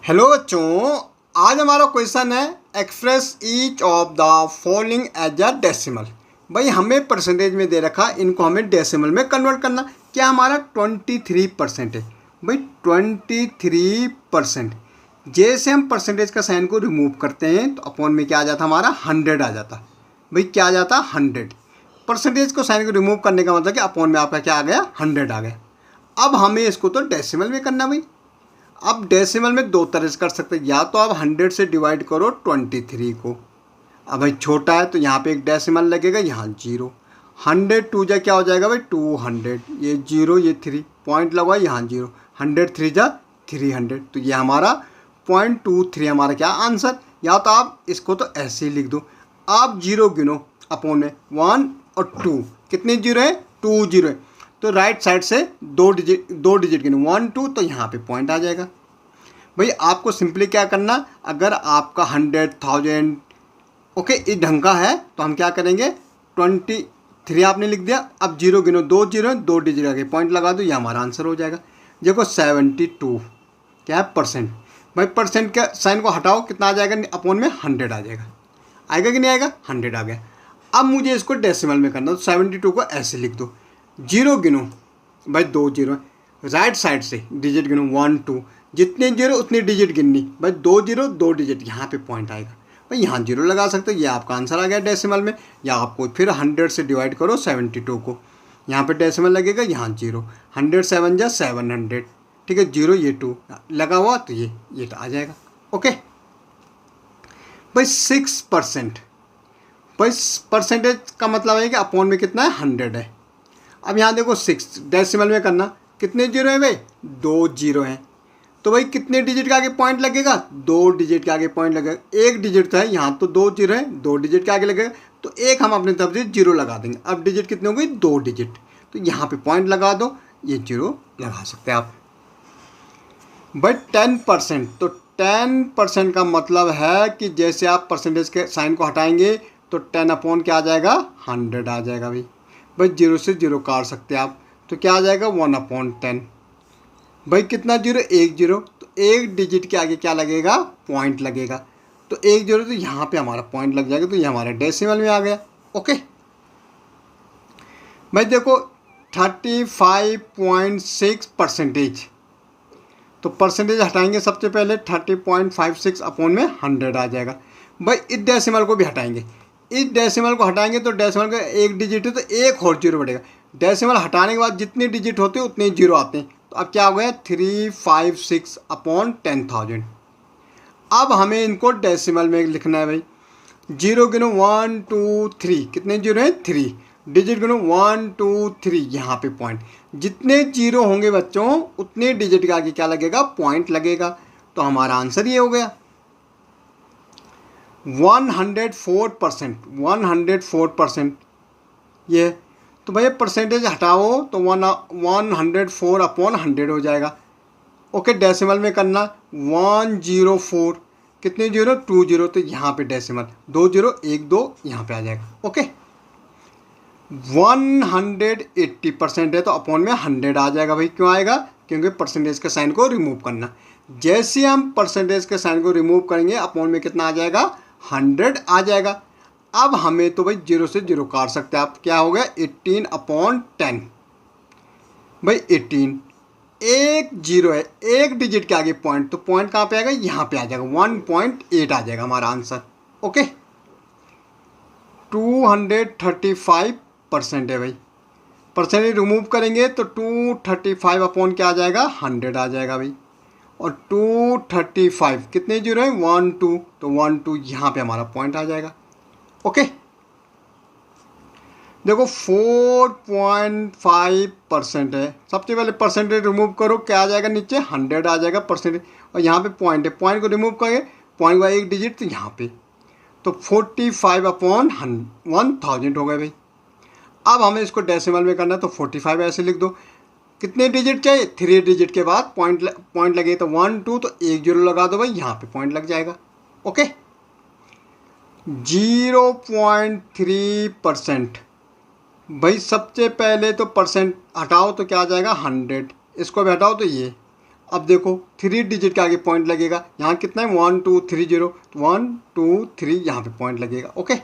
Hello बच्चों, आज हमारा क्वेश्चन है express each of the following as a decimal. भाई हमें परसेंटेज में दे रखा, इनको हमें डेसिमल में कन्वर्ट करना। क्या हमारा 23% है। भाई 23%, जैसे हम परसेंटेज का साइन को रिमूव करते हैं तो अपॉन में क्या आ जाता, हमारा 100 आ जाता। भाई क्या आ जाता, 100। परसेंटेज को साइन को रिमूव करने का मतलब कि अपॉन में आपका क्या आ गया, 100 आ गया। अब हमें इसको तो डेसिमल में करना। भाई अब डेसिमल में दो तरह से कर सकते हैं, या तो आप 100 से डिवाइड करो 23 को। अब भाई छोटा है तो यहाँ पे एक डेसिमल लगेगा, यहाँ 0। 100 टू जा क्या हो जाएगा भाई 200, ये 0 ये 3 पॉइंट लगवा, यहाँ 0। 100 3 जा 300, तो ये हमारा 0.23 हमारा क्या आंसर। या तो आप इसको तो ऐसे ही लिख दो। आप 0 गिनो अपॉन में 1 और 2, कितने 0 है, 2 0 है, तो राइट साइड से दो डिजिट गिनो 1 2, तो यहाँ पे पॉइंट आ जाएगा। भाई आपको सिंपली क्या करना, अगर आपका 100,000 ओके इस ढंग का है तो हम क्या करेंगे, 23 आपने लिख दिया। अब 0 गिनो, 2 0, 2 डिजिट आगे पॉइंट लगा दो, ये हमारा आंसर हो जाएगा। देखो 72 क्या है परसेंट। भाई परसेंट के साइन को हटाओ, कितना आ जाएगा अपॉन में 100 आ जाएगा। आएगा कि नहीं आएगा, 100 आ गया। अब मुझे इसको डेसिमल में करना, तो 72 को ऐसे लिख दो। 0 गिनो, भाई 2 0, राइट साइड से डिजिट गिनो 1 2, जितने 0 उतनी डिजिट गिननी। भाई 2 0 2 डिजिट, यहाँ पे पॉइंट आएगा। भाई यहाँ 0 लगा सकते हो, ये आपका आंसर आ गया डेसिमल में। या आपको फिर 100 से डिवाइड करो 72 को, यहाँ पे डेसिमल लगेगा, यहाँ 0। 100 7 जा 700, ठीक है, 0 ये 2 लगा हुआ, तो ये आ जाएगा। ओके भाई 6%। भाई परसेंटेज का मतलब है कि अपॉन में कितना है, 100 है। अब यहाँ देखो 6 डेसिमल में करना, कितने 0 है भाई, 2 0 हैं, तो भाई कितने डिजिट के आगे पॉइंट लगेगा, 2 डिजिट के आगे पॉइंट लगेगा। एक डिजिट तो है, यहाँ तो 2 0 है, 2 डिजिट के आगे लगेगा, तो एक हम अपनी तरफ से 0 लगा देंगे। अब डिजिट कितने हो गई, 2 डिजिट, तो यहाँ पे पॉइंट लगा दो, ये 0 लगा सकते हैं आप। भाई 10%, तो 10% का मतलब है कि जैसे आप परसेंटेज के साइन को हटाएंगे तो 10 अपॉन क्या आ जाएगा, 100 आ जाएगा। भाई 0 से 0 काट सकते हैं आप, तो क्या आ जाएगा 1/10। भाई कितना 0, 1 0, तो एक डिजिट के आगे क्या लगेगा, पॉइंट लगेगा, तो 1 0, तो यहाँ पे हमारा पॉइंट लग जाएगा, तो ये हमारा डेसिमल में आ गया। ओके भाई देखो 35.6%, तो परसेंटेज हटाएंगे सबसे पहले 30.56 अपॉन में 100 आ जाएगा। भाई इस डेसिमल को भी हटाएंगे, इस डेसिमल को हटाएंगे तो डेसिमल का एक डिजिट है तो एक और 0 बढ़ेगा। डेसिमल हटाने के बाद जितने डिजिट होते हैं उतने 0 आते हैं, तो अब क्या हो गया 356 अपॉन 10,000। अब हमें इनको डेसिमल में लिखना है। भाई 0 गिनो 1 2 3, कितने 0 हैं, 3 डिजिट गिनो 1 2 3, यहाँ पे पॉइंट। जितने 0 होंगे बच्चों उतने डिजिट के आगे क्या लगेगा, पॉइंट लगेगा, तो हमारा आंसर ये हो गया 104%। 104% ये, तो भैया परसेंटेज हटाओ तो 104 अपॉन 100 हो जाएगा। ओके डेसिमल में करना 104, कितने 0, 2 0, तो यहाँ पे डेसिमल 2 0 1 2 यहाँ पे आ जाएगा। ओके 180% है तो अपॉन में 100 आ जाएगा। भाई क्यों आएगा, क्योंकि परसेंटेज के साइन को रिमूव करना। जैसे हम परसेंटेज के साइन को रिमूव करेंगे अपॉन में कितना आ जाएगा, 100 आ जाएगा। अब हमें तो भाई 0 से 0 काट सकते हैं आप, क्या हो गया 18/10। भाई 18, एक 0 है, एक डिजिट के आगे पॉइंट, तो पॉइंट कहाँ पे आएगा, यहाँ पे आ जाएगा, 1.8 आ जाएगा हमारा आंसर। ओके 235% है। भाई परसेंटेज रिमूव करेंगे तो 235 अपॉन क्या आ जाएगा, 100 आ जाएगा। भाई और 235 कितने 0 है, 1 2, तो 1 2 यहाँ पे हमारा पॉइंट आ जाएगा। ओके देखो 4.5% है। सबसे पहले परसेंटेज रिमूव करो, क्या आ जाएगा नीचे, 100 आ जाएगा परसेंटेज, और यहाँ पे पॉइंट है, पॉइंट को रिमूव करेंगे, पॉइंट का एक डिजिट तो यहाँ पे, तो 45 अपॉन 1000 हो गए। भाई अब हमें इसको डेसिमल में करना, तो 45 ऐसे लिख दो। कितने डिजिट चाहिए, 3 डिजिट के बाद पॉइंट लगे, तो 1 2, तो एक 0 लगा दो। भाई यहाँ पे पॉइंट लग जाएगा। ओके 0.3%। भाई सबसे पहले तो परसेंट हटाओ तो क्या आ जाएगा, 100, इसको भी हटाओ तो ये, अब देखो 3 डिजिट के आगे पॉइंट लगेगा, यहाँ कितना है 1 2 3 0, तो 1 2 3 यहाँ पे पॉइंट लगेगा। ओके,